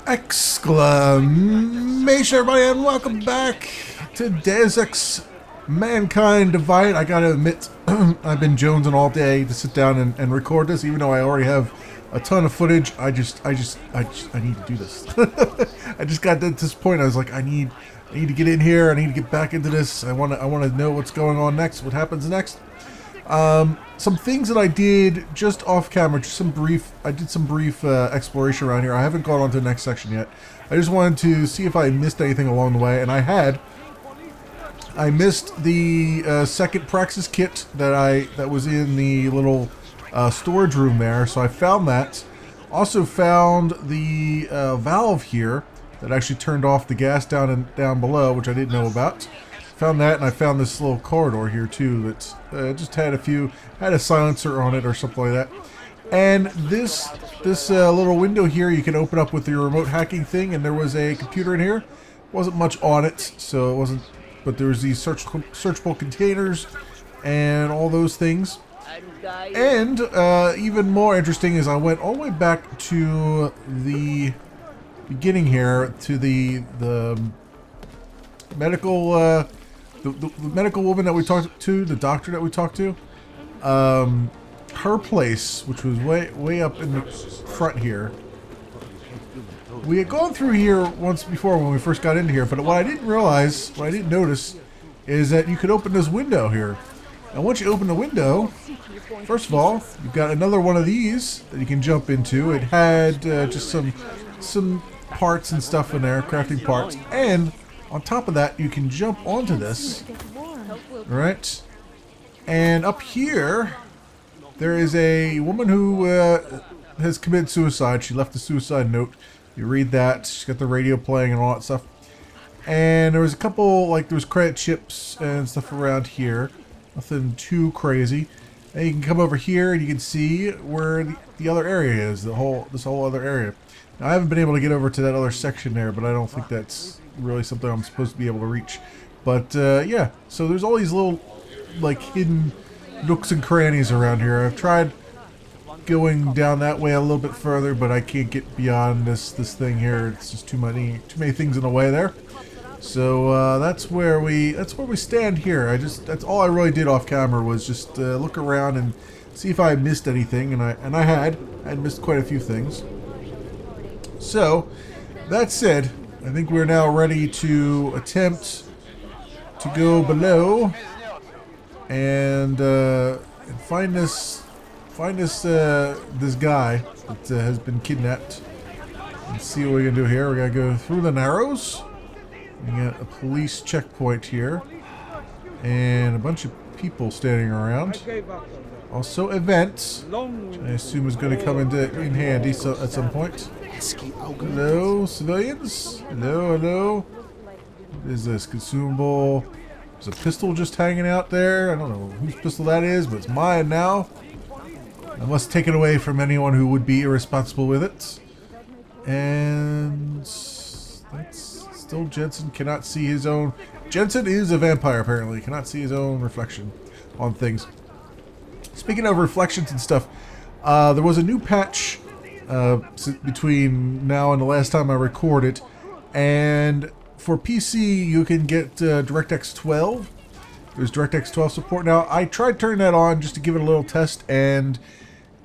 Exclamation, everybody, and welcome back to Deus Ex Mankind Divide. I gotta admit, I've been jonesing all day to sit down and record this, even though I already have a ton of footage. I need to do this. I just got to this point. I was like, I need to get in here. I need to get back into this. I want to know what's going on next. What happens next? Some things that I did just off camera, I did some brief exploration around here. I haven't gone on to the next section yet. I just wanted to see if I missed anything along the way, and I had. I missed the second Praxis kit that was in the little storage room there, so I found that. Also found the valve here that actually turned off the gas down below, which I didn't know about. Found that, and I found this little corridor here too that just had a silencer on it or something like that. And this little window here you can open up with your remote hacking thing, and there was a computer in here. Wasn't much on it, so it wasn't. But there was these searchable containers and all those things. And even more interesting is I went all the way back to the beginning here to the medical. The medical woman that we talked to, the doctor that we talked to, her place, which was way up in the front here. We had gone through here once before when we first got into here, but what I didn't notice, is that you could open this window here. And once you open the window, first of all, you've got another one of these that you can jump into. It had just some parts and stuff in there, crafting parts, and on top of that, you can jump onto this, right? And up here, there is a woman who has committed suicide. She left a suicide note. You read that. She's got the radio playing and all that stuff. And there was a couple, there was credit chips and stuff around here. Nothing too crazy. And you can come over here and you can see where the other area is. This whole other area. Now, I haven't been able to get over to that other section there, but I don't think that's really something I'm supposed to be able to reach. But yeah, so there's all these little hidden nooks and crannies around here. I've tried going down that way a little bit further, but I can't get beyond this thing here. It's just too many things in the way there. So that's where we stand here. That's all I really did off camera was just look around and see if I missed anything, and I had missed quite a few things. So that said, I think we're now ready to attempt to go below and find this guy that has been kidnapped. Let's see what we're gonna do here. We're gonna go through the Narrows. We got a police checkpoint here, and a bunch of people standing around. Also, events, which I assume is going to come in handy at some point. Hello, civilians. Hello. What is this? Consumable. There's a pistol just hanging out there. I don't know whose pistol that is, but it's mine now. I must take it away from anyone who would be irresponsible with it. And that's still Jensen cannot see his own. Jensen is a vampire, apparently. Cannot see his own reflection on things. Speaking of reflections and stuff, there was a new patch between now and the last time I recorded, and for PC you can get DirectX 12. There's DirectX 12 support now. I tried turning that on just to give it a little test, and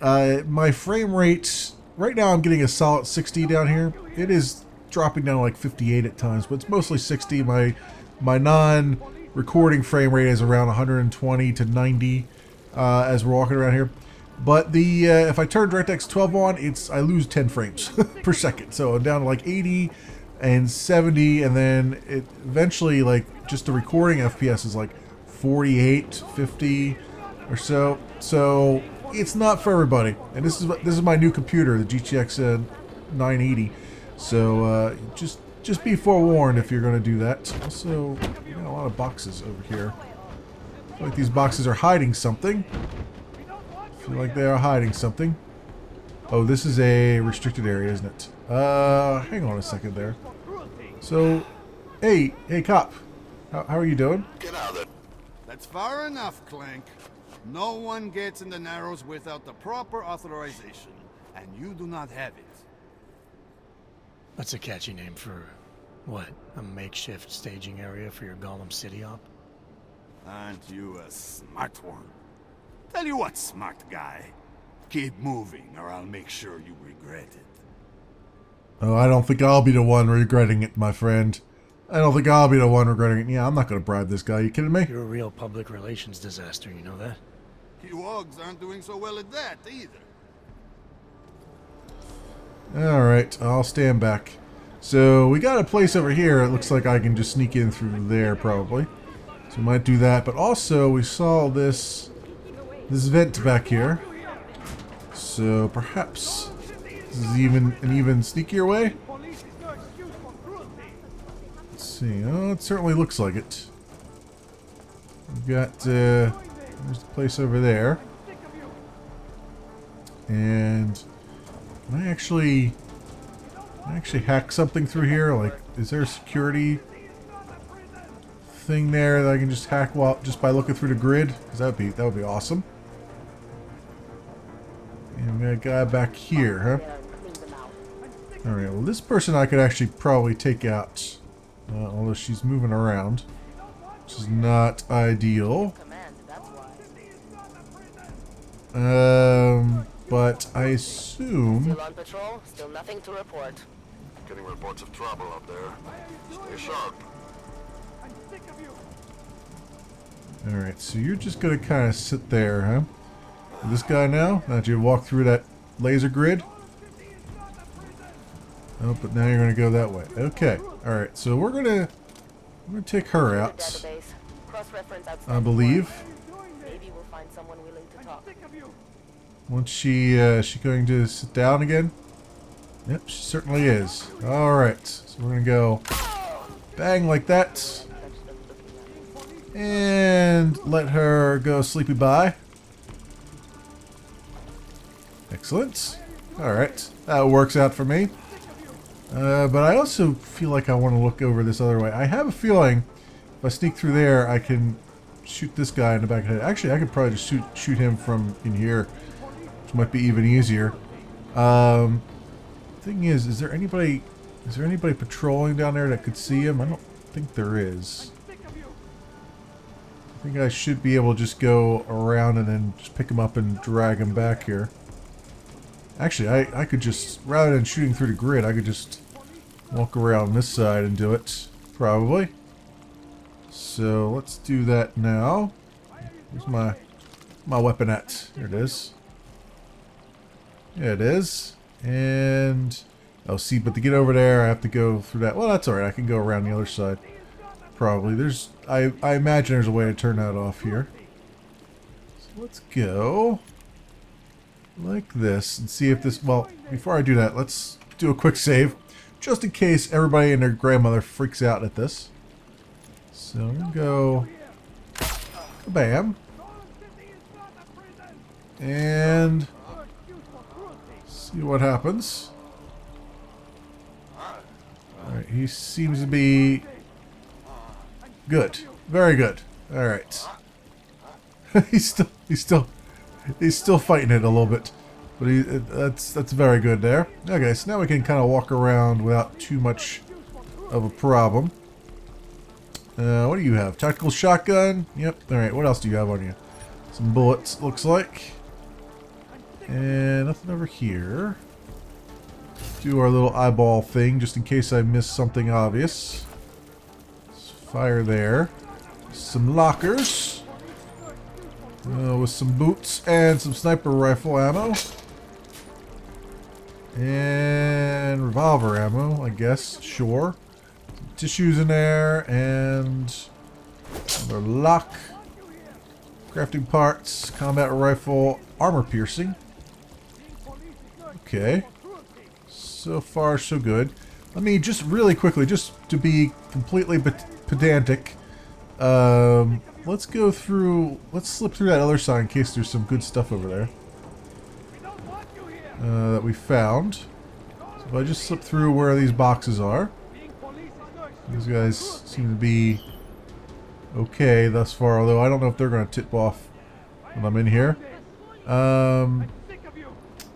my frame rate right now I'm getting a solid 60 down here. It is dropping down to like 58 at times, but it's mostly 60. My non-recording frame rate is around 120 to 90 as we're walking around here. But if I turn DirectX 12 on, I lose 10 frames per second. So I'm down to like 80 and 70, and then it eventually, just the recording FPS is like 48, 50 or so. So it's not for everybody. And this is my new computer, the GTX 980. So just be forewarned if you're going to do that. Also, we got a lot of boxes over here. I feel like these boxes are hiding something. I feel like they are hiding something. Oh, this is a restricted area, isn't it? Hang on a second there. So, hey, cop. How are you doing? Get out of there. That's far enough, Clank. No one gets in the Narrows without the proper authorization, and you do not have it. That's a catchy name for, what, a makeshift staging area for your Gollum City op? Aren't you a smart one? Tell you what, smart guy. Keep moving, or I'll make sure you regret it. Oh, I don't think I'll be the one regretting it, my friend. I don't think I'll be the one regretting it. Yeah, I'm not going to bribe this guy. You kidding me? You're a real public relations disaster, you know that? You Wogs aren't doing so well at that, either. Alright, I'll stand back. So, we got a place over here. It looks like I can just sneak in through there, probably. So, we might do that. But also, we saw this vent back here. So, perhaps this is an even sneakier way? Let's see. Oh, it certainly looks like it. We've got, there's the place over there. And can I actually hack something through here? Like, is there a security thing there that I can just hack just by looking through the grid? Because that would be awesome. And we got a guy back here, huh? Alright, well this person I could actually probably take out. Although she's moving around. Which is not ideal. But I assume... Still on patrol? Still nothing to report. Getting reports of trouble up there. Stay sharp. Alright, so you're just gonna kind of sit there, huh? This guy now? Now that you walk through that laser grid? Oh, but now you're gonna go that way. Okay. Alright, so we're gonna take her out. I believe. Maybe we'll find someone willing to talk. Once she going to sit down again? Yep, she certainly is. Alright, so we're gonna go bang like that. And let her go sleepy bye. Excellent. Alright, that works out for me. But I also feel like I want to look over this other way. I have a feeling if I sneak through there, I can shoot this guy in the back of the head. Actually, I could probably just shoot him from in here, which might be even easier. Thing is there anybody patrolling down there that could see him? I don't think there is. I think I should be able to just go around and then just pick him up and drag him back here. Actually, I could just, rather than shooting through the grid, I could just walk around this side and do it, probably. So let's do that now. Where's my weapon at? There it is. Yeah, it is. And oh, see, but to get over there, I have to go through that. Well, that's all right. I can go around the other side. Probably. I imagine there's a way to turn that off here. So let's go like this and see if this. Well, before I do that, let's do a quick save, just in case everybody and their grandmother freaks out at this. So I'm gonna go bam, and see what happens. Alright, he seems to be good. Very good. Alright. he's still fighting it a little bit. But that's very good there. Okay, so now we can kind of walk around without too much of a problem. What do you have? Tactical shotgun? Yep. Alright, what else do you have on you? Some bullets, looks like. And nothing over here. Do our little eyeball thing, just in case I miss something obvious. Let's fire there. Some lockers. With some boots and some sniper rifle ammo. And revolver ammo, I guess. Sure. Some tissues in there, and another lock. Crafting parts, combat rifle, armor piercing. Okay. So far, so good. Let me just really quickly, just to be completely pedantic, let's go through, let's slip through that other side in case there's some good stuff over there that we found. So if I just slip through where these boxes are, these guys seem to be okay thus far, although I don't know if they're going to tip off when I'm in here.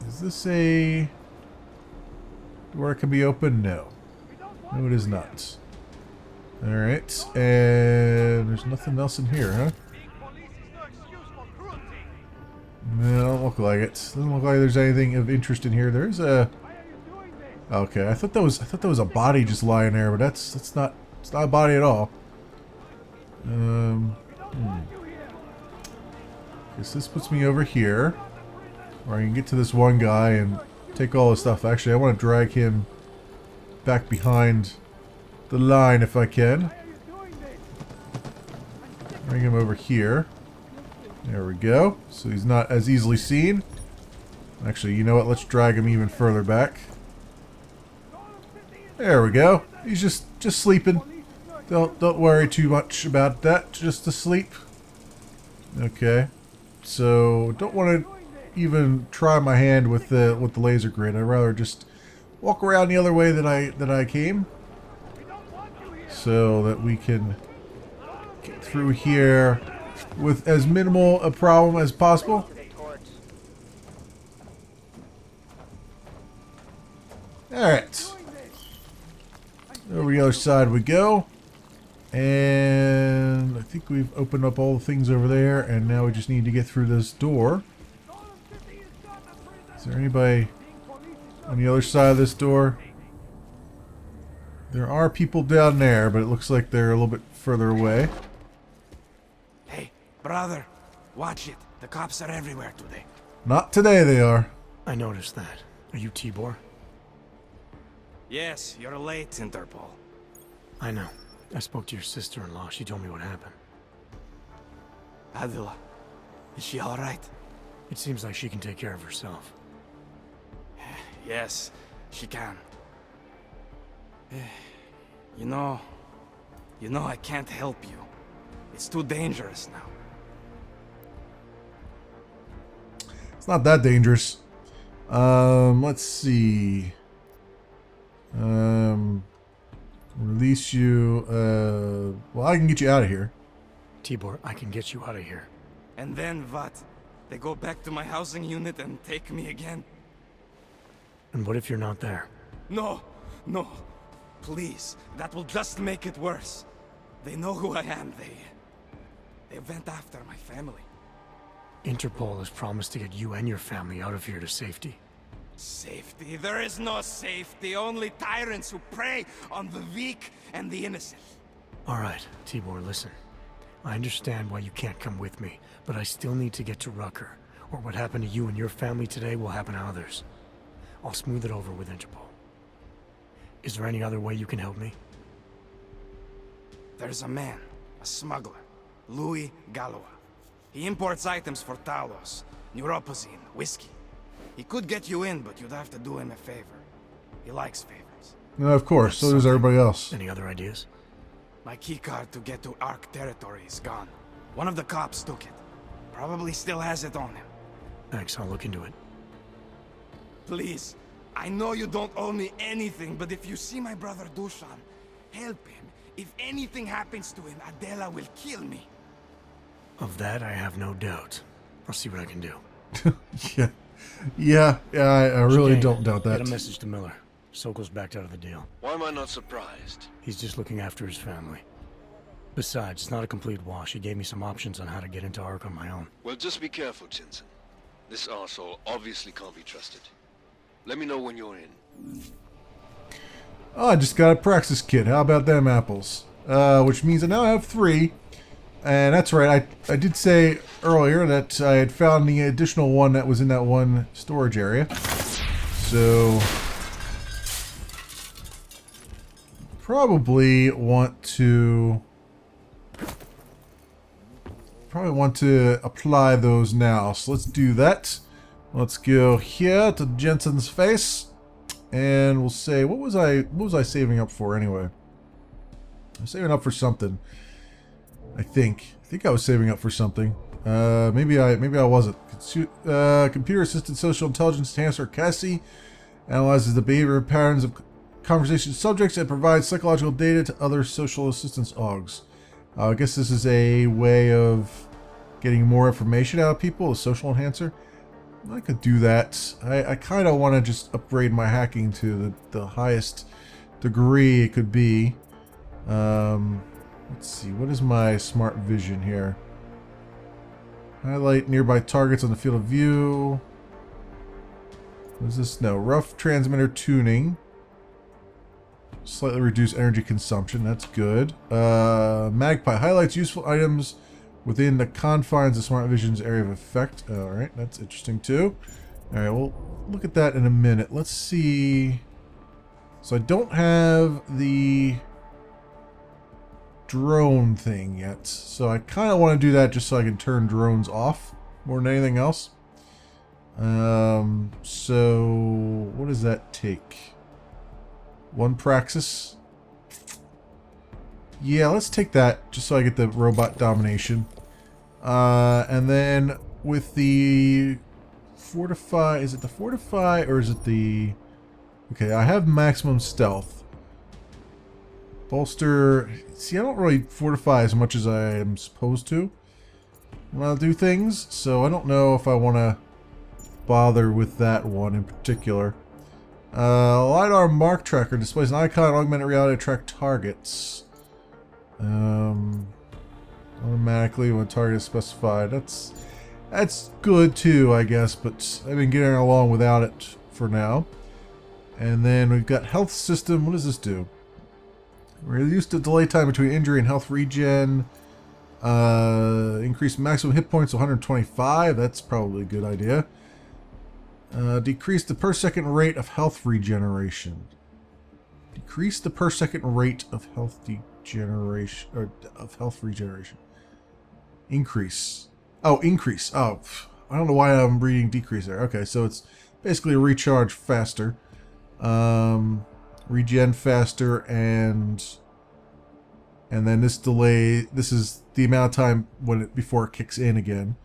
Is this a... Door can be open? No. No, it is not. Alright, and there's nothing else in here, huh? No, don't look like it. Doesn't look like there's anything of interest in here. There's a... Okay, I thought that was a body just lying there, but it's not a body at all. Guess this puts me over here, where I can get to this one guy and take all his stuff. Actually, I want to drag him back behind the line if I can. Bring him over here. There we go. So he's not as easily seen. Actually, you know what? Let's drag him even further back. There we go. He's just sleeping. Don't worry too much about that. Just asleep. Okay. So don't want to even try my hand with the laser grid. I'd rather just walk around the other way that I came, so that we can get through here with as minimal a problem as possible. Alright. Over the other side we go. And I think we've opened up all the things over there, and now we just need to get through this door. Is there anybody on the other side of this door? There are people down there, but it looks like they're a little bit further away. Hey, brother, watch it. The cops are everywhere today. Not today they are. I noticed that. Are you Tibor? Yes, you're late, Interpol. I know. I spoke to your sister-in-law. She told me what happened. Adila, is she alright? It seems like she can take care of herself. Yes, she can. You know, I can't help you. It's too dangerous now. It's not that dangerous. Let's see. Release you. Well, I can get you out of here. Tibor, I can get you out of here. And then what? They go back to my housing unit and take me again? And what if you're not there? No, no. Please, that will just make it worse. They know who I am. They went after my family. Interpol has promised to get you and your family out of here to safety. Safety? There is no safety. Only tyrants who prey on the weak and the innocent. Alright, Tibor, listen. I understand why you can't come with me, but I still need to get to Rucker, or what happened to you and your family today will happen to others. I'll smooth it over with Interpol. Is there any other way you can help me? There's a man, a smuggler, Louis Galois. He imports items for Talos, neuropozyne, whiskey. He could get you in, but you'd have to do him a favor. He likes favors. No, of course. So does everybody else. Any other ideas? My keycard to get to Ark territory is gone. One of the cops took it. Probably still has it on him. Thanks, I'll look into it. Please, I know you don't owe me anything, but if you see my brother Dushan, help him. If anything happens to him, Adela will kill me. Of that, I have no doubt. I'll see what I can do. Yeah, I really Chicane, don't doubt that. Get a message to Miller. Sokol's backed out of the deal. Why am I not surprised? He's just looking after his family. Besides, it's not a complete wash. He gave me some options on how to get into Ark on my own. Well, just be careful, Jensen. This arsehole obviously can't be trusted. Let me know when you're in. Oh, I just got a Praxis kit. How about them apples? Which means I now have 3. And that's right, I did say earlier that I had found the additional one that was in that one storage area. So probably want to apply those now. So let's do that. Let's go here to Jensen's face, and we'll say, what was I saving up for anyway? I'm saving up for something. I think I was saving up for something. Maybe I wasn't. Computer-assisted social intelligence enhancer Cassie analyzes the behavior patterns of conversation subjects and provides psychological data to other social assistance AUGs. I guess this is a way of getting more information out of people, a social enhancer. I could do that. I kind of want to just upgrade my hacking to the highest degree it could be. Let's see, what is my smart vision here? Highlight nearby targets on the field of view. What is this? No, rough transmitter tuning. Slightly reduce energy consumption, that's good. Magpie highlights useful items within the confines of Smart Vision's area of effect. Alright, that's interesting too. Alright, we'll look at that in a minute. Let's see. So I don't have the drone thing yet. So I kind of want to do that just so I can turn drones off more than anything else. So what does that take? 1 praxis. Yeah, let's take that just so I get the robot domination. And then with the fortify, is it the fortify or is it the... Okay, I have maximum stealth. Bolster... See, I don't really fortify as much as I am supposed to when I do things, so I don't know if I want to bother with that one in particular. LiDAR mark tracker displays an icon, augmented reality to track targets. Automatically when target is specified. That's good too, I guess, but I've been getting along without it for now. And then we've got health system. What does this do? We're used to delay time between injury and health regen. Increase maximum hit points to 125. That's probably a good idea. Decrease the per second rate of health regeneration. Decrease the per second rate of health degeneration, or of health regeneration. Increase. Oh, increase. Oh, I don't know why I'm reading decrease there. Okay, so it's basically a recharge faster. Regen faster, and then this delay. This is the amount of time before it kicks in again.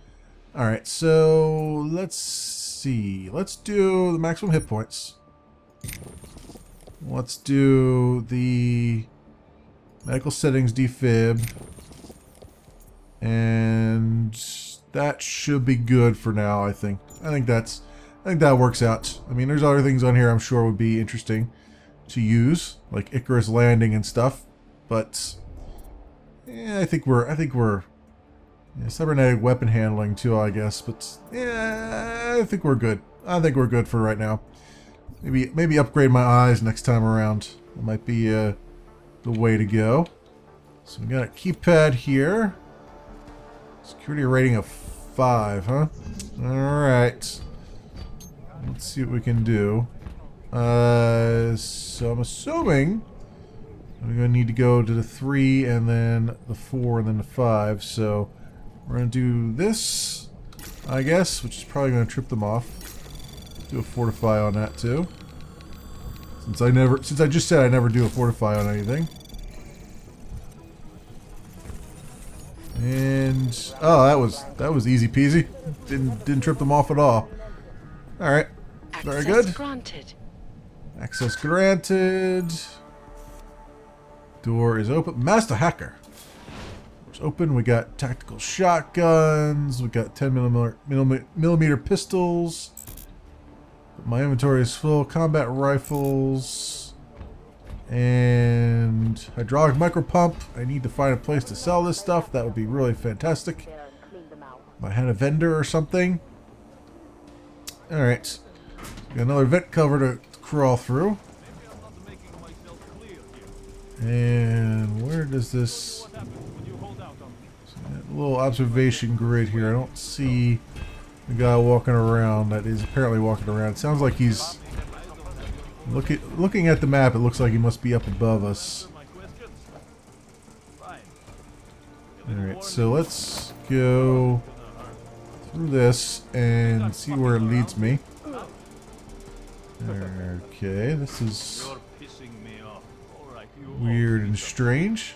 All right, so let's see. Let's do the maximum hit points. Let's do the medical settings defib, and that should be good for now. I think that works out. I mean, there's other things on here I'm sure would be interesting to use, like Icarus landing and stuff, but yeah, I think we're cybernetic weapon handling too, I guess, but yeah, I think we're good. I think we're good for right now. Maybe upgrade my eyes next time around. That might be the way to go. So we got a keypad here. Security rating of 5, huh? Alright. Let's see what we can do. So I'm assuming I'm going to need to go to the 3 and then the 4 and then the 5. So we're going to do this, I guess, which is probably going to trip them off. Do a fortify on that too. Since I just said I never do a fortify on anything. And oh, that was easy peasy. Didn't trip them off at all. All right, very good. Access granted. Access granted. Door is open. Master hacker. Door's open. We got tactical shotguns. We got 10 millimeter pistols. My inventory is full. Combat rifles and hydraulic micropump. I need to find a place to sell this stuff. That would be really fantastic. I had a vendor or something. All right, got another vent cover to crawl through. And where does this? A little observation grid here. I don't see the guy walking around that is apparently walking around. It sounds like he's looking at the map. It looks like he must be up above us. Alright, so let's go through this and see where it leads me. Okay, this is weird and strange.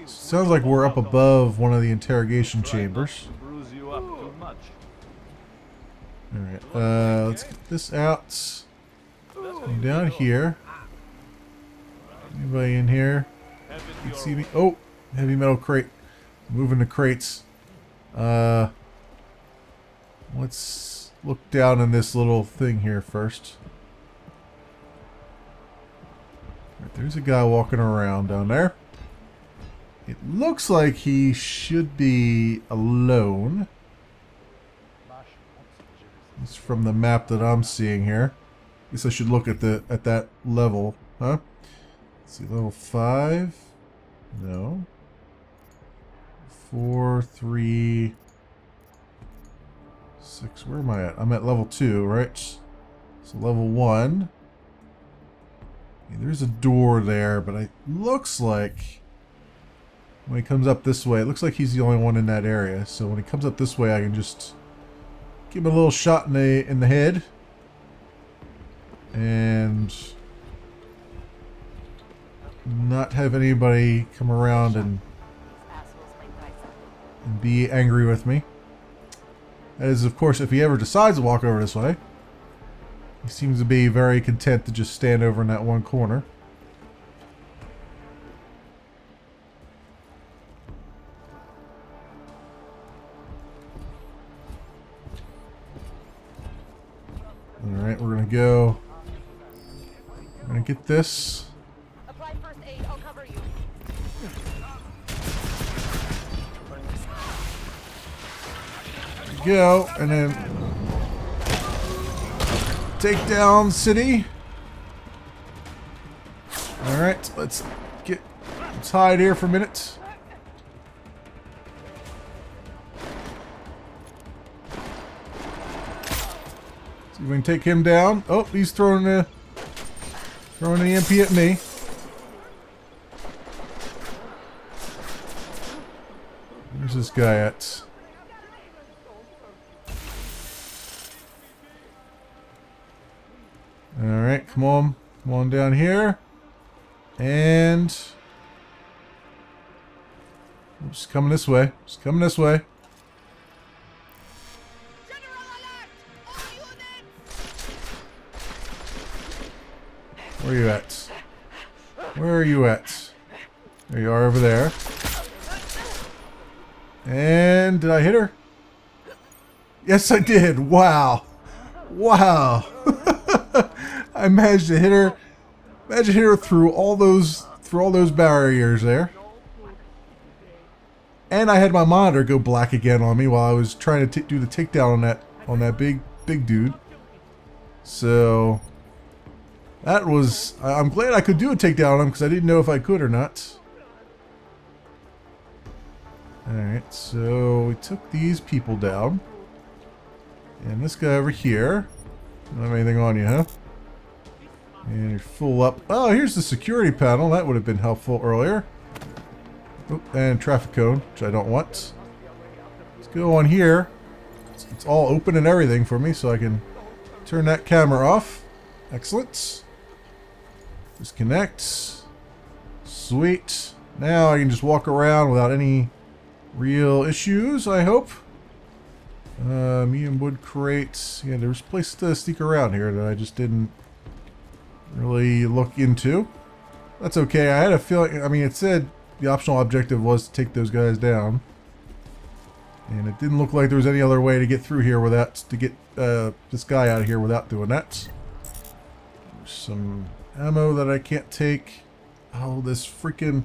Sounds like we're up above one of the interrogation chambers. Alright, let's get this out. Come down here. Anybody in here? You can see me? Oh! Heavy metal crate. Moving the crates. What's look down in this little thing here first. Right, there's a guy walking around down there. It looks like he should be alone. It's from the map that I'm seeing here. I guess I should look at that level, huh? Let's see, level 5. No. 4, 3, 6. Where am I at? I'm at level 2, right? So level 1. Okay, there's a door there, but it looks like when he comes up this way, it looks like he's the only one in that area. So when he comes up this way, I can just give him a little shot in the head. And not have anybody come around and be angry with me. That is, of course, if he ever decides to walk over this way. He seems to be very content to just stand over in that one corner. Alright, we're gonna go. We're gonna get this. Apply first aid. I'll cover you. Go, and then take down city. Alright, let's hide here for a minute. See if we can take him down. Oh, he's throwing the MP at me. Where's this guy at? Alright, come on. Come on down here. And just coming this way. Just coming this way. Where are you at? Where are you at? There you are over there. And did I hit her? Yes, I did. Wow. Wow. I managed to hit her. Managed to hit her through all those barriers there. And I had my monitor go black again on me while I was trying to do the takedown on that big dude. So that was. I'm glad I could do a takedown on him because I didn't know if I could or not. Alright, so we took these people down. And this guy over here. Don't have anything on you, huh? And you're full up. Oh, here's the security panel. That would have been helpful earlier. Oh, and traffic cone, which I don't want. Let's go on here. It's all open and everything for me, so I can turn that camera off. Excellent. Disconnect. Sweet. Now I can just walk around without any real issues, I hope. Medium wood crates. Yeah, there's a place to sneak around here that I just didn't really look into. That's okay. I had a feeling. I mean, it said the optional objective was to take those guys down, and it didn't look like there was any other way to get through here without to get this guy out of here without doing that. There's some ammo that I can't take. Oh, this freaking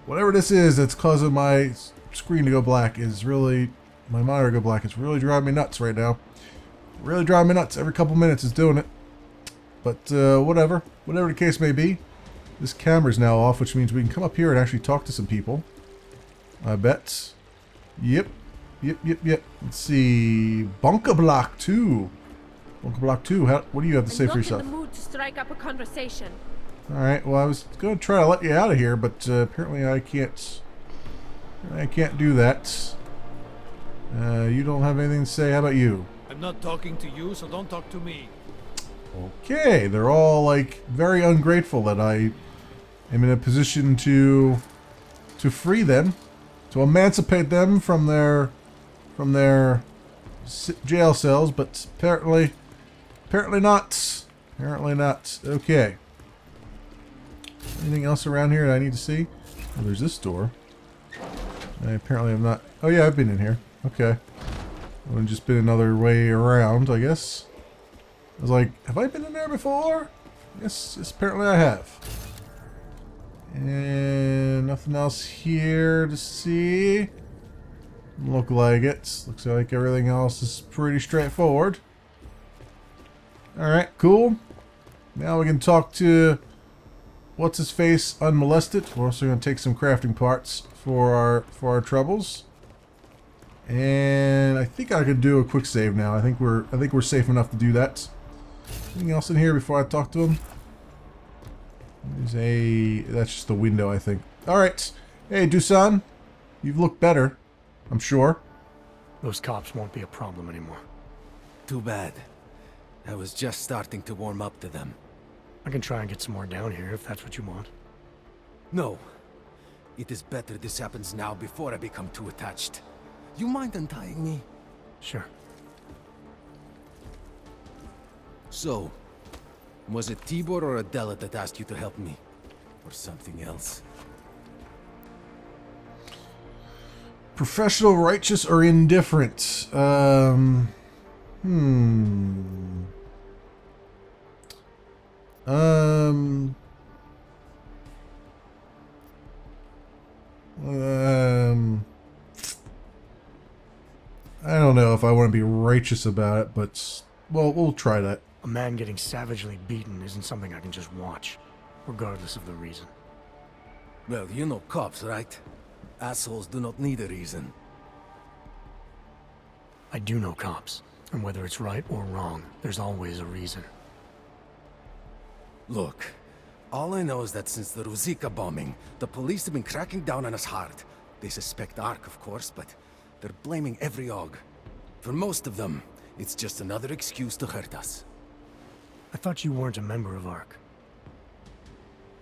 whatever this is that's causing my screen to go black is really. My monitor go black. It's really driving me nuts right now. Really driving me nuts. Every couple minutes it's doing it. But whatever. Whatever the case may be. This camera's now off, which means we can come up here and actually talk to some people. I bet. Yep. Let's see. Bunker Block 2. Bunker Block 2. What do you have to say for yourself? I'm not in the mood to strike up a conversation. Alright, well I was going to try to let you out of here, but apparently I can't. I can't do that. You don't have anything to say. How about you? I'm not talking to you, so don't talk to me. Okay, they're all like very ungrateful that I am in a position to free them, to emancipate them from their jail cells, but apparently not. Apparently not. Okay. Anything else around here that I need to see? Oh, there's this door. I apparently have not. Oh yeah, I've been in here. Okay. Would have just been another way around, I guess. I was like, have I been in there before? Yes, apparently I have. And nothing else here to see. Look like it. Looks like everything else is pretty straightforward. Alright, cool. Now we can talk to what's his face unmolested. We're also going to take some crafting parts for our troubles. And I think I could do a quick save now. I think we're safe enough to do that. Anything else in here before I talk to him? That's just the window, I think. Alright. Hey, Dusan. You've looked better, I'm sure. Those cops won't be a problem anymore. Too bad. I was just starting to warm up to them. I can try and get some more down here if that's what you want. No. It is better this happens now before I become too attached. You mind untying me? Sure. So, was it Tibor or Adela that asked you to help me? Or something else? Professional, righteous, or indifferent? I don't know if I want to be righteous about it, but, well, we'll try that. A man getting savagely beaten isn't something I can just watch, regardless of the reason. Well, you know cops, right? Assholes do not need a reason. I do know cops, and whether it's right or wrong, there's always a reason. Look, all I know is that since the Ruzicka bombing, the police have been cracking down on us hard. They suspect Ark, of course, but they're blaming every AUG. For most of them, it's just another excuse to hurt us. I thought you weren't a member of Ark.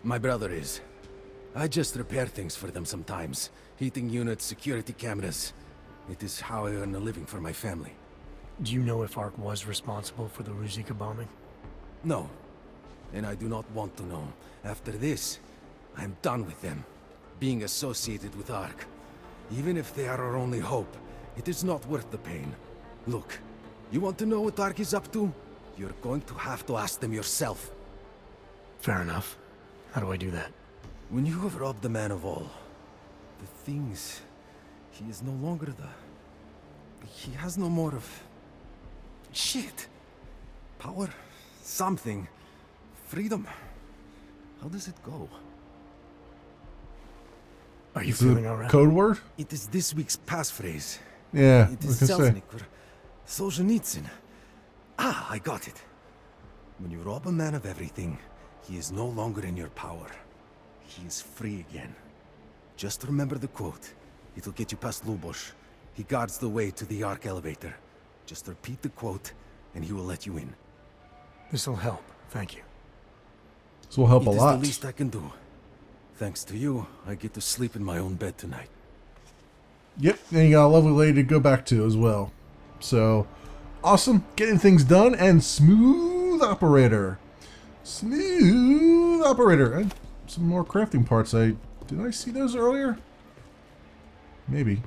My brother is. I just repair things for them sometimes. Heating units, security cameras. It is how I earn a living for my family. Do you know if Ark was responsible for the Ruzicka bombing? No. And I do not want to know. After this, I'm done with them. Being associated with Ark. Even if they are our only hope, it is not worth the pain. Look, you want to know what Ark is up to? You're going to have to ask them yourself. Fair enough. How do I do that? When you have robbed the man of all, the things... He is no longer the... He has no more of... Shit! Power? Something. Freedom. How does it go? Are you Is it feeling alright? Code word? It is this week's passphrase. Yeah, It I is was gonna say. Selznick or Solzhenitsyn. Ah, I got it. When you rob a man of everything, he is no longer in your power. He is free again. Just remember the quote. It'll get you past Lubosh. He guards the way to the Ark elevator. Just repeat the quote, and he will let you in. This'll help, thank you. This will help a It is lot. the least I can do. Thanks to you, I get to sleep in my own bed tonight. Yep, and you got a lovely lady to go back to as well. So, awesome. Getting things done, and smooth operator. Smooth operator. And some more crafting parts. Did I see those earlier? Maybe.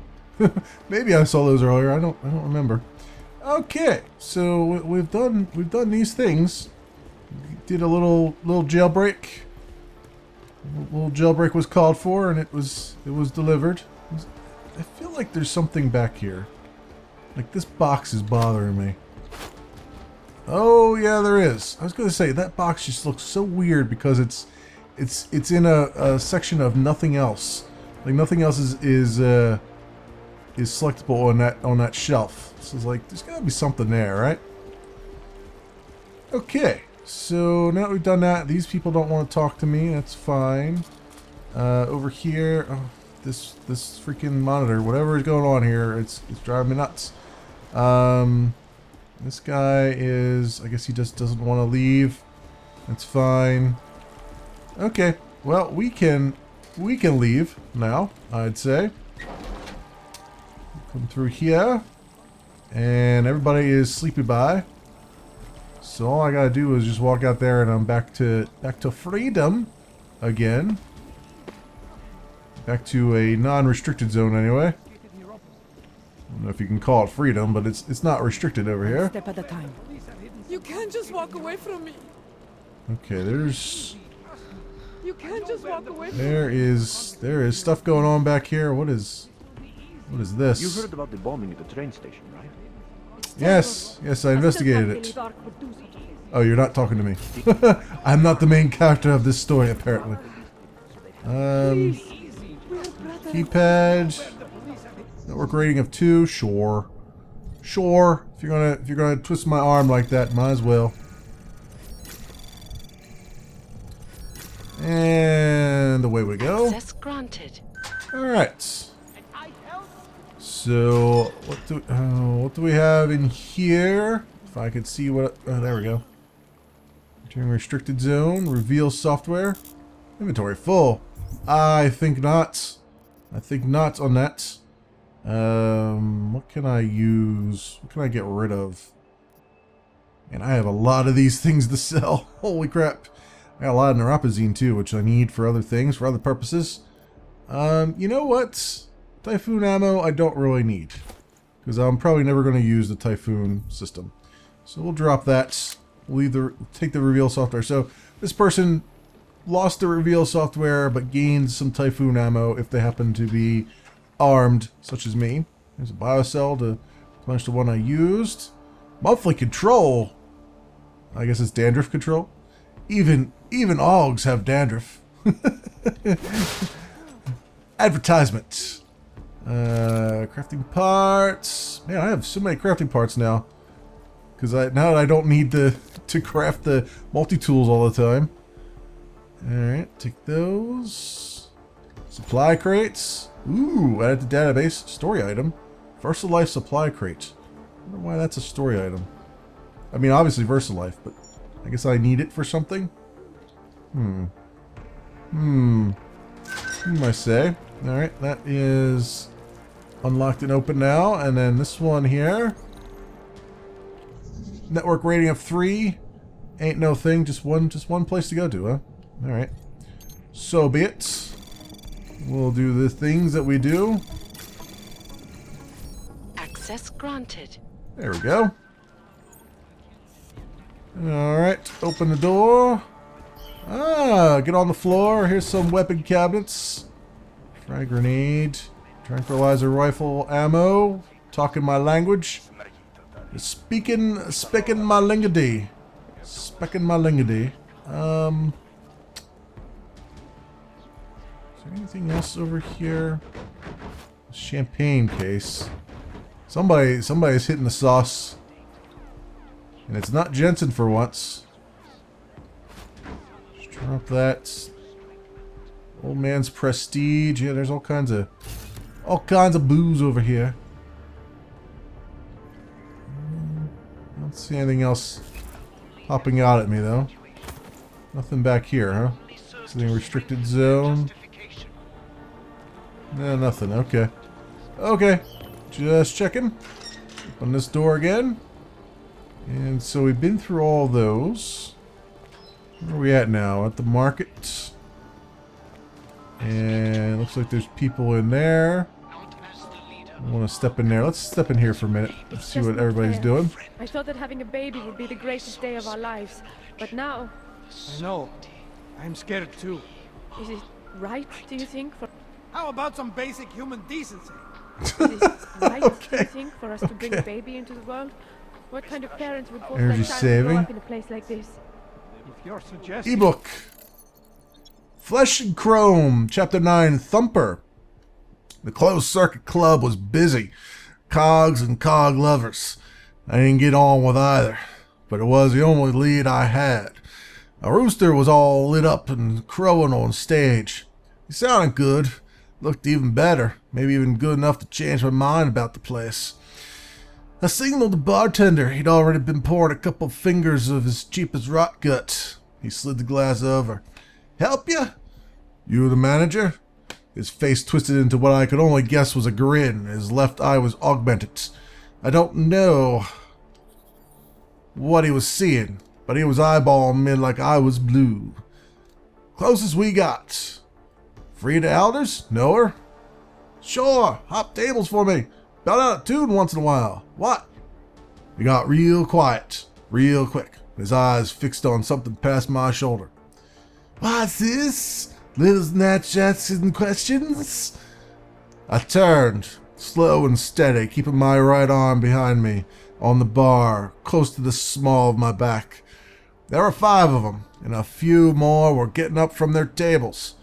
Maybe I saw those earlier. I don't remember. Okay, so we've done these things. Did a little jailbreak. A little jailbreak was called for, and it was delivered. I feel like there's something back here. Like this box is bothering me. Oh yeah, there is. I was gonna say that box just looks so weird because it's in a section of nothing else. Like nothing else is selectable on that shelf. So it's like there's gotta be something there, right? Okay, so now that we've done that, these people don't want to talk to me. That's fine. Over here, oh, this freaking monitor, whatever is going on here, it's driving me nuts. This guy is, I guess he just doesn't want to leave. That's fine. Okay, well we can leave now, I'd say. Come through here, and everybody is sleepy by. So all I gotta do is just walk out there, and I'm back to freedom again. Back to a non-restricted zone anyway. don't know if you can call it freedom, but it's not restricted over here. Step at a time. You can't just walk away from me. Okay, there's You can't just walk away from me. there is stuff going on back here. What is this? You heard about the bombing at the train station, right? Yes, I investigated it. Oh, you're not talking to me. I'm not the main character of this story, apparently. Keypad. Network rating of 2. Sure. If you're gonna twist my arm like that, might as well. And away we go. Access granted. All right. So what do we have in here? If I could see what. Oh, there we go. Entering restricted zone. Reveal software. Inventory full. I think not. I think not on that. What can I use? What can I get rid of? And I have a lot of these things to sell. Holy crap. I got a lot of neuropazine too, which I need for other things, for other purposes. You know what? Typhoon ammo I don't really need. Because I'm probably never going to use the Typhoon system. So we'll drop that. We'll take the reveal software. So this person lost the reveal software, but gained some Typhoon ammo if they happen to be armed, such as me. There's a biocell to replenish the one I used. Monthly control. I guess it's dandruff control. Even Augs have dandruff. Advertisement. Crafting parts. Man, I have so many crafting parts now. Because now I don't need to craft the multi-tools all the time. Alright, take those. Supply crates. Ooh, added to database. Story item. VersaLife supply crate. I wonder why that's a story item. I mean, obviously VersaLife, but I guess I need it for something? I say. Alright, that is unlocked and open now. And then this one here. Network rating of 3. Ain't no thing, just one place to go to, huh? Alright. So be it. We'll do the things that we do. Access granted. There we go. Alright, open the door. Get on the floor. Here's some weapon cabinets. Frag grenade. Tranquilizer rifle ammo. Talking my language. Speaking my lingady. Specking my lingady. Is there anything else over here? Champagne case. Somebody's hitting the sauce. And it's not Jensen for once. Just drop that. Old man's prestige. Yeah, there's all kinds of booze over here. I don't see anything else popping out at me though. Nothing back here, huh? Something restricted zone. No, nothing. Okay. Okay. Just checking. Open this door again. And so we've been through all those. Where are we at now? At the market. And looks like there's people in there. I want to step in there. Let's step in here for a minute. Let's see what everybody's doing. I thought that having a baby would be the greatest day of our lives, but now... I know. I'm scared too. Is it right, do you think? How about some basic human decency? Is it right, do you think, for us to bring a baby into the world? What kind of parents would force Energy their child to saving. grow up in a place like this? If you're suggesting... Ebook. Flesh and Chrome, Chapter 9, Thumper. The closed circuit club was busy. Cogs and cog lovers. I didn't get on with either, but it was the only lead I had. A rooster was all lit up and crowing on stage. He sounded good, looked even better, maybe even good enough to change my mind about the place. I signaled the bartender. He'd already been poured a couple fingers of his cheapest rot gut. He slid the glass over. Help you? You the manager? His face twisted into what I could only guess was a grin. His left eye was augmented. I don't know what he was seeing, but he was eyeballing me like I was blue. Closest we got. Frida Alders? Know her? Sure. Hop tables for me. belt out a tune once in a while. What? He got real quiet, real quick, his eyes fixed on something past my shoulder. What's this? Little snatch asking questions? I turned, slow and steady, keeping my right arm behind me on the bar, close to the small of my back. There were 5 of them, and a few more were getting up from their tables.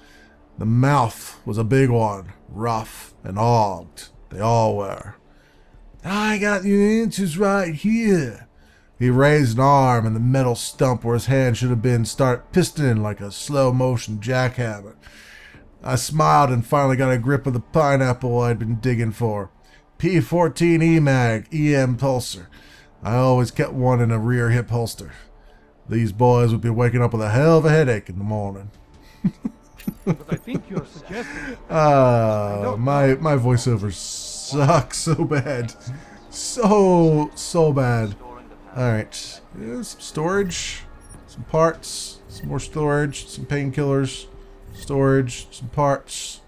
The mouth was a big one, rough and ogged. They all were. I got your answers right here. He raised an arm, and the metal stump where his hand should have been started pistoning like a slow-motion jackhammer. I smiled and finally got a grip of the pineapple I'd been digging for. P14 EMAG, EM pulser. I always kept one in a rear hip holster. These boys would be waking up with a hell of a headache in the morning. But I think you're suggesting... my voiceovers suck so bad. So bad. Alright. Some storage. Some parts. Some more storage. Some painkillers. Storage. Some parts.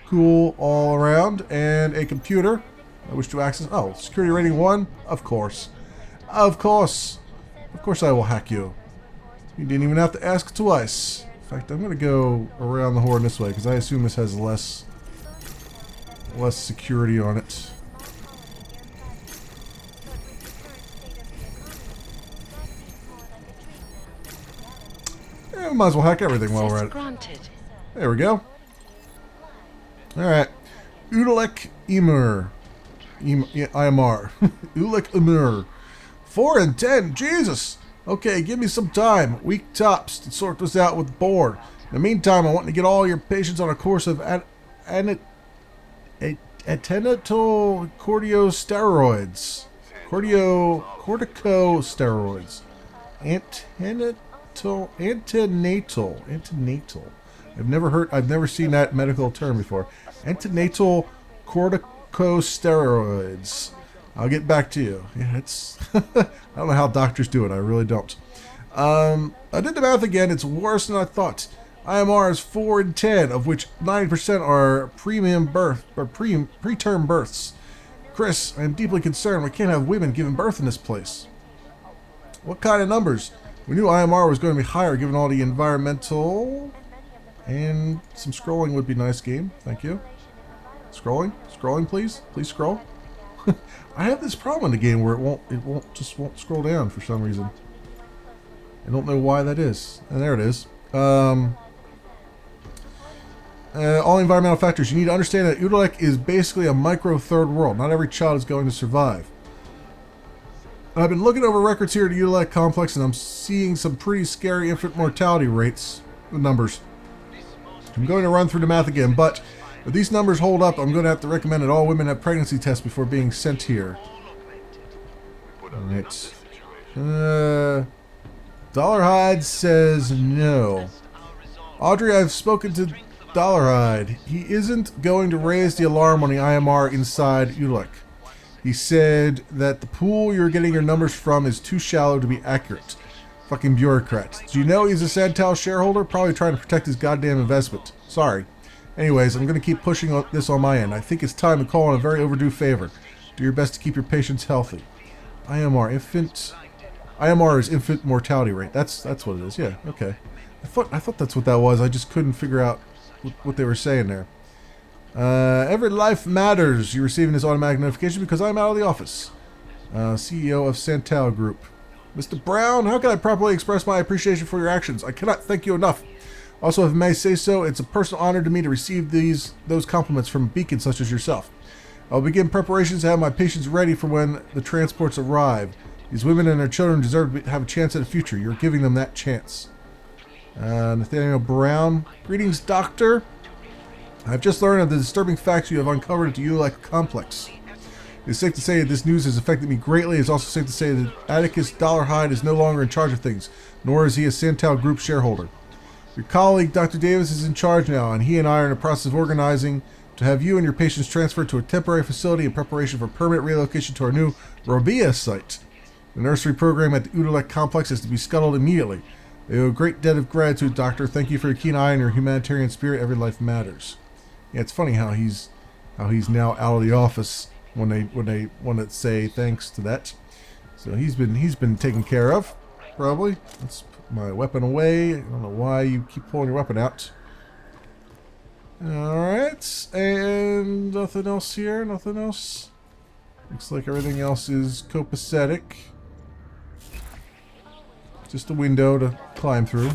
Cool all around. And a computer. I wish to access... Oh, security rating 1? Of course. Of course. Of course I will hack you. You didn't even have to ask twice. In fact, I'm going to go around the horn this way, because I assume this has less security on it. Yeah, we might as well hack everything while we're at it. Granted. There we go. Alright. Udalek Emir. IMR. Udalek Emir. 4 and 10. Jesus! Okay, give me some time. Week tops to sort this out with the board. In the meantime, I want to get all your patients on a course of antenatal corticosteroids. Corticosteroids. Antenatal. I've never seen that medical term before. Antenatal corticosteroids. I'll get back to you. Yeah, it's I don't know how doctors do it. I really don't. I did the math again. It's worse than I thought. IMR is 4 and 10, of which 90% are preterm births. Chris, I am deeply concerned. We can't have women giving birth in this place. What kind of numbers? We knew IMR was going to be higher given all the environmental... And some scrolling would be nice, game. Thank you. Scrolling, please. Please scroll. I have this problem in the game where it won't scroll down for some reason. I don't know why that is. And there it is. All environmental factors. You need to understand that Udalek is basically a micro third world. Not every child is going to survive. I've been looking over records here at the Udalek complex, and I'm seeing some pretty scary infant mortality rates. The numbers. I'm going to run through the math again, but if these numbers hold up, I'm going to have to recommend that all women have pregnancy tests before being sent here. Alright. Dollarhide says no. Audrey, I've spoken to Dollarhide. He isn't going to raise the alarm on the IMR inside Udalek. He said that the pool you're getting your numbers from is too shallow to be accurate. Fucking bureaucrat. Do you know he's a Santal shareholder? Probably trying to protect his goddamn investment. Sorry. Anyways, I'm going to keep pushing this on my end. I think it's time to call in a very overdue favor. Do your best to keep your patients healthy. IMR is infant mortality rate. That's what it is. Yeah, okay. I thought that's what that was. I just couldn't figure out what they were saying there. Every life matters. You're receiving this automatic notification because I'm out of the office. CEO of Santal Group. Mr. Brown, how can I properly express my appreciation for your actions? I cannot thank you enough. Also, if I may say so, it's a personal honor to me to receive those compliments from beacons such as yourself. I'll begin preparations to have my patients ready for when the transports arrive. These women and their children deserve to have a chance at a future. You're giving them that chance. Nathaniel Brown. Greetings, Doctor. I've just learned of the disturbing facts you have uncovered at the Udalek complex. It's safe to say that this news has affected me greatly. It's also safe to say that Atticus Dollarhide is no longer in charge of things, nor is he a Santal Group shareholder. Your colleague, Dr. Davis, is in charge now, and he and I are in the process of organizing to have you and your patients transferred to a temporary facility in preparation for permanent relocation to our new Robia site. The nursery program at the Udalek complex is to be scuttled immediately. I owe a great debt of gratitude, Doctor. Thank you for your keen eye and your humanitarian spirit. Every life matters. Yeah, it's funny how he's now out of the office when they want to say thanks to that. So he's been taken care of, probably. Let's put my weapon away. I don't know why you keep pulling your weapon out. Alright, and nothing else here, nothing else. Looks like everything else is copacetic. Just a window to climb through.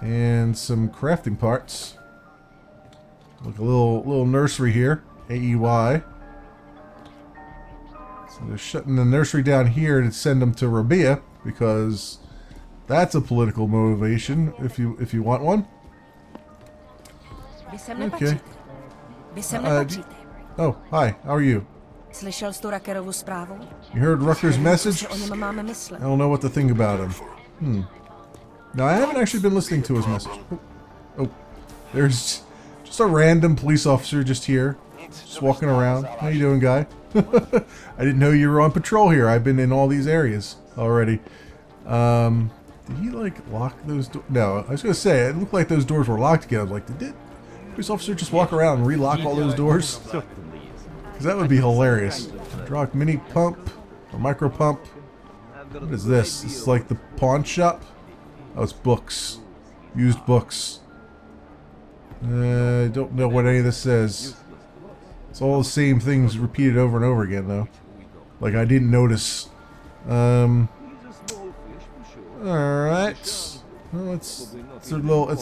And some crafting parts. Like a little nursery here. AEY. So they're shutting the nursery down here to send them to Rabia, because that's a political motivation if you want one. Okay. Oh, hi. How are you? You heard Rucker's message? I don't know what to think about him. No, I haven't actually been listening to his message. Oh, there's just a random police officer just here, just walking around. How you doing, guy? I didn't know you were on patrol here. I've been in all these areas already. Did he, like, lock those doors? No, I was going to say, it looked like those doors were locked again. I was like, did the police officer just walk around and relock all those doors? Because that would be hilarious. Hydraulic mini pump, or micro pump. What is this? This is like the pawn shop? Oh, it's books. Used books. I don't know what any of this says. It's all the same things repeated over and over again, though. Like I didn't notice. Alright. Well, it's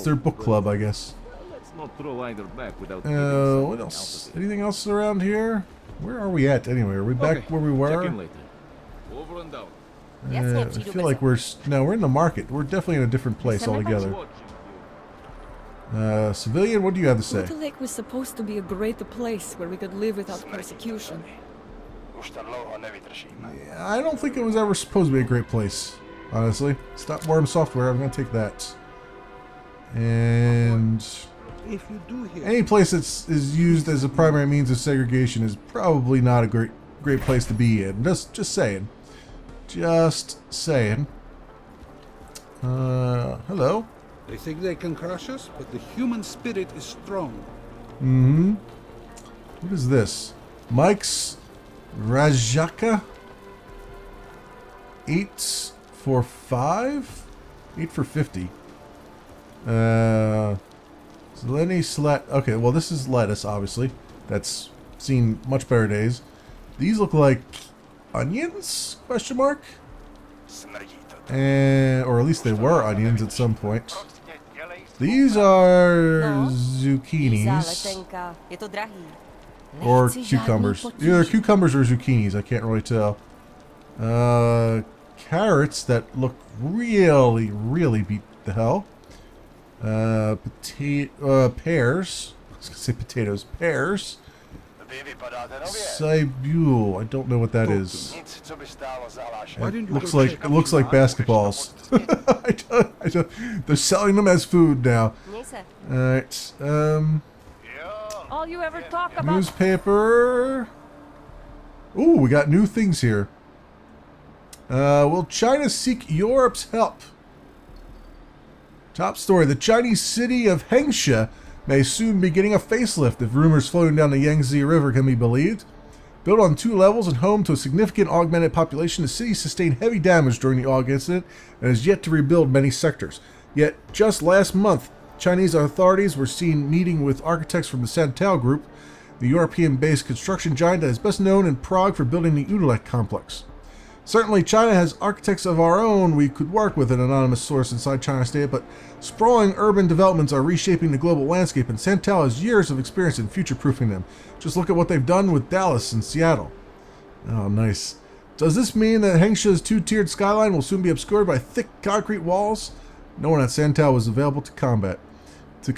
their book club, I guess. What else? Anything else around here? Where are we at anyway? Are we back where we were? I feel like we're in the market. We're definitely in a different place altogether. Civilian, what do you have to say? Little Lake was supposed to be a great place where we could live without persecution. Yeah, I don't think it was ever supposed to be a great place, honestly. Stop worm software, I'm going to take that. And any place that is used as a primary means of segregation is probably not a great place to be in. Just saying. Just saying. Hello. They think they can crush us, but the human spirit is strong. Mm-hmm. What is this? Mike's Rajaka? 8 for 5? 8 for 50. Zeleny Slat. Okay, well this is lettuce, obviously. That's seen much better days. These look like onions? Question mark? Or at least they were onions at some point. These are zucchinis. Or cucumbers. Either cucumbers or zucchinis, I can't really tell. Carrots that look really, really beat the hell. Pears. I was gonna say potatoes. Pears. Cybule. I don't know what that is. It looks like basketballs. I don't, they're selling them as food now. Alright. All you ever talk about. Newspaper. Ooh, we got new things here. Will China seek Europe's help? Top story. The Chinese city of Hengsha may soon be getting a facelift if rumors floating down the Yangtze River can be believed. Built on 2 levels and home to a significant augmented population, the city sustained heavy damage during the Aug incident and has yet to rebuild many sectors. Yet, just last month, Chinese authorities were seen meeting with architects from the Santal Group, the European-based construction giant that is best known in Prague for building the Udalek complex. Certainly, China has architects of our own we could work with, an anonymous source inside China stated, but sprawling urban developments are reshaping the global landscape, and Santal has years of experience in future-proofing them. Just look at what they've done with Dallas and Seattle. Oh, nice. Does this mean that Hengsha's 2-tiered skyline will soon be obscured by thick concrete walls? No one at Santal was available to comment. So,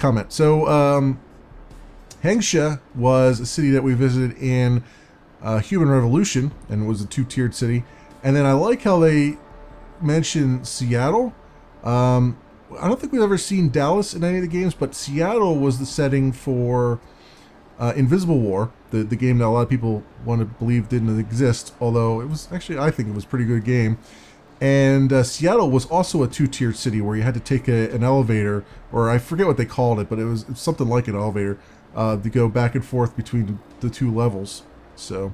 Hengsha was a city that we visited in Human Revolution, and was a 2-tiered city. And then I like how they mention Seattle. I don't think we've ever seen Dallas in any of the games, but Seattle was the setting for Invisible War, the game that a lot of people want to believe didn't exist, although it was actually, I think it was a pretty good game. And Seattle was also a 2-tiered city where you had to take an elevator, or I forget what they called it, but it was something like an elevator, to go back and forth between the 2 levels. So,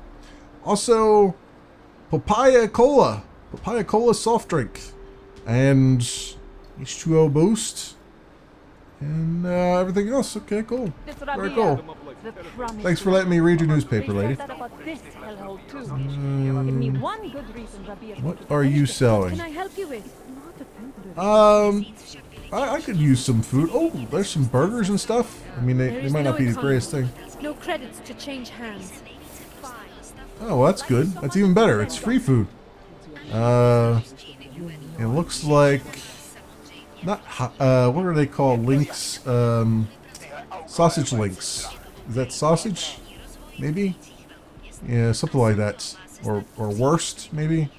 also, papaya cola soft drink, and H2O boost, and everything else. Okay, cool. Very cool. Thanks for letting me read your newspaper, lady. What are you selling? Can I help you with? I could use some food. Oh, there's some burgers and stuff. I mean, they might not be the greatest thing. No credits to change hands. Oh, well, that's good. That's even better. It's free food. It looks like not what are they called? Links, sausage links. Is that sausage? Maybe. Yeah, something like that. Or worst, maybe.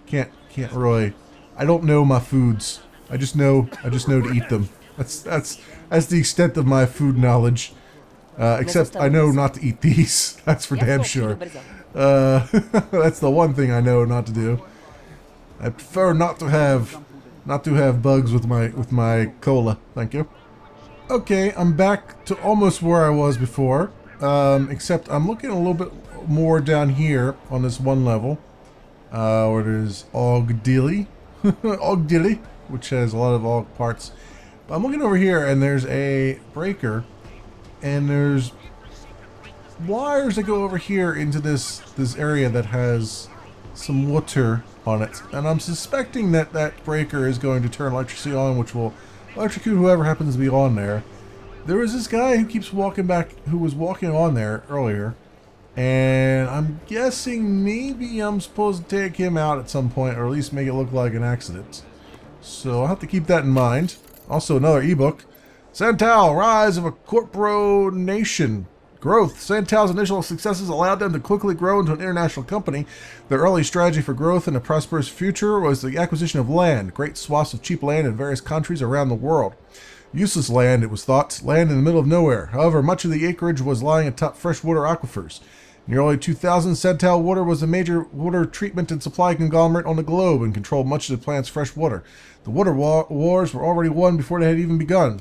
Can't really. I don't know my foods. I just know to eat them. That's the extent of my food knowledge. Except I know not to eat these. That's for damn sure. That's the one thing I know not to do. I prefer not to have bugs with my cola. Thank you. Okay, I'm back to almost where I was before. Except I'm looking a little bit more down here on this one level. Where there's Ogdilly. Ogdilly, which has a lot of Og parts. But I'm looking over here and there's a breaker. And there's wires that go over here into this area that has some water on it. And I'm suspecting that breaker is going to turn electricity on, which will electrocute whoever happens to be on there. There was this guy who keeps walking back, who was walking on there earlier. And I'm guessing maybe I'm supposed to take him out at some point, or at least make it look like an accident. So I'll have to keep that in mind. Also, another ebook. Santal, Rise of a Corporo Nation. Growth. Santal's initial successes allowed them to quickly grow into an international company. Their early strategy for growth and a prosperous future was the acquisition of land, great swaths of cheap land in various countries around the world. Useless land, it was thought, land in the middle of nowhere. However, much of the acreage was lying atop freshwater aquifers. In the early 2000s, Santal Water was a major water treatment and supply conglomerate on the globe and controlled much of the plant's fresh water. The water wars were already won before they had even begun.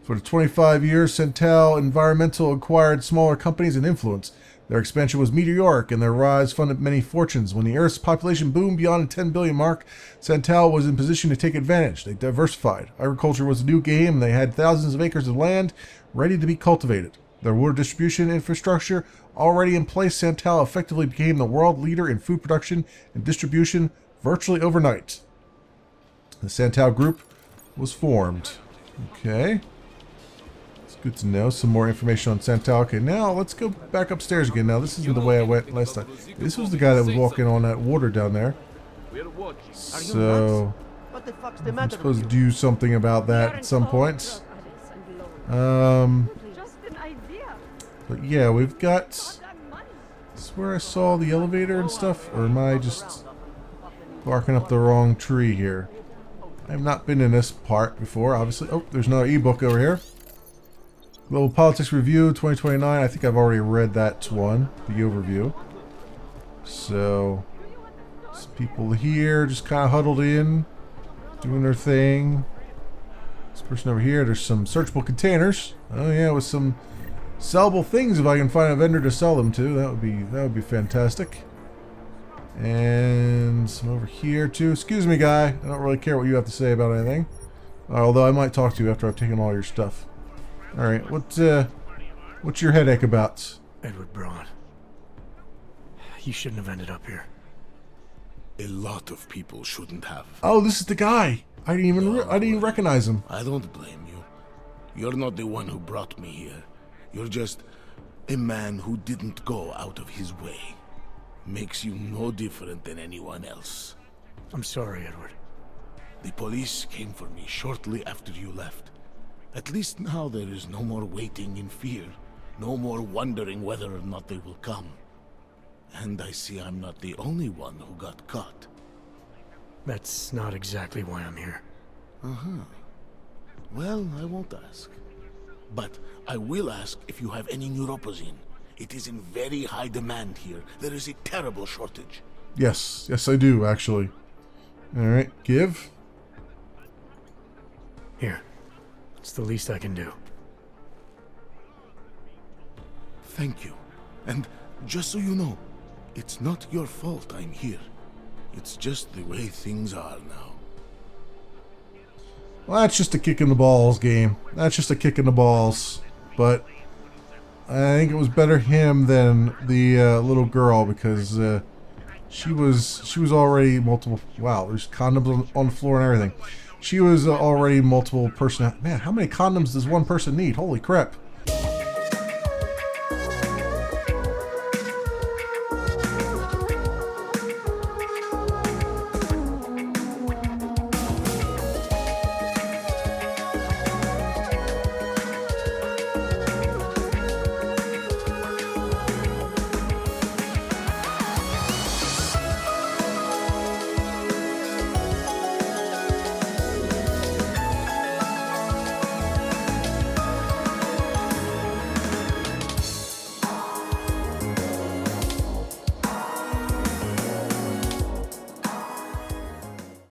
For the 25 years, Santal Environmental acquired smaller companies and influence. Their expansion was meteoric, and their rise funded many fortunes. When the Earth's population boomed beyond the 10 billion mark, Santal was in position to take advantage. They diversified. Agriculture was a new game, and they had thousands of acres of land ready to be cultivated. Their water distribution infrastructure already in place, Santal effectively became the world leader in food production and distribution virtually overnight. The Santal Group was formed. Okay. Good to know. Some more information on Santal. Okay, now let's go back upstairs again. Now, this isn't the way I went last time. This was the guy that was walking on that water down there. So, I'm supposed to do something about that at some point. But yeah, we've got... This is where I saw the elevator and stuff? Or am I just barking up the wrong tree here? I have not been in this part before, obviously. Oh, there's another ebook over here. Global Politics Review 2029. I think I've already read that one, the overview. So, some people here just kind of huddled in, doing their thing. This person over here, there's some searchable containers. Oh yeah, with some sellable things if I can find a vendor to sell them to. That would be fantastic. And some over here too. Excuse me, guy. I don't really care what you have to say about anything. Although I might talk to you after I've taken all your stuff. Alright, what's your headache about? Edward Braun. You shouldn't have ended up here. A lot of people shouldn't have. Oh, this is the guy. I didn't even recognize him. I don't blame you. You're not the one who brought me here. You're just a man who didn't go out of his way. Makes you no different than anyone else. I'm sorry, Edward. The police came for me shortly after you left. At least now there is no more waiting in fear. No more wondering whether or not they will come. And I see I'm not the only one who got caught. That's not exactly why I'm here. Uh-huh. Well, I won't ask. But I will ask if you have any neuropozyne. It is in very high demand here. There is a terrible shortage. Yes. Yes, I do, actually. Alright, give. Here. It's the least I can do. Thank you. And Just so you know, it's not your fault I'm here. It's just the way things are now. Well, that's just a kick in the balls game. That's just a kick in the balls. But I think it was better him than the little girl because she was already multiple. Wow, there's condoms on the floor and everything. She was already multiple person. Man, how many condoms does one person need? Holy crap!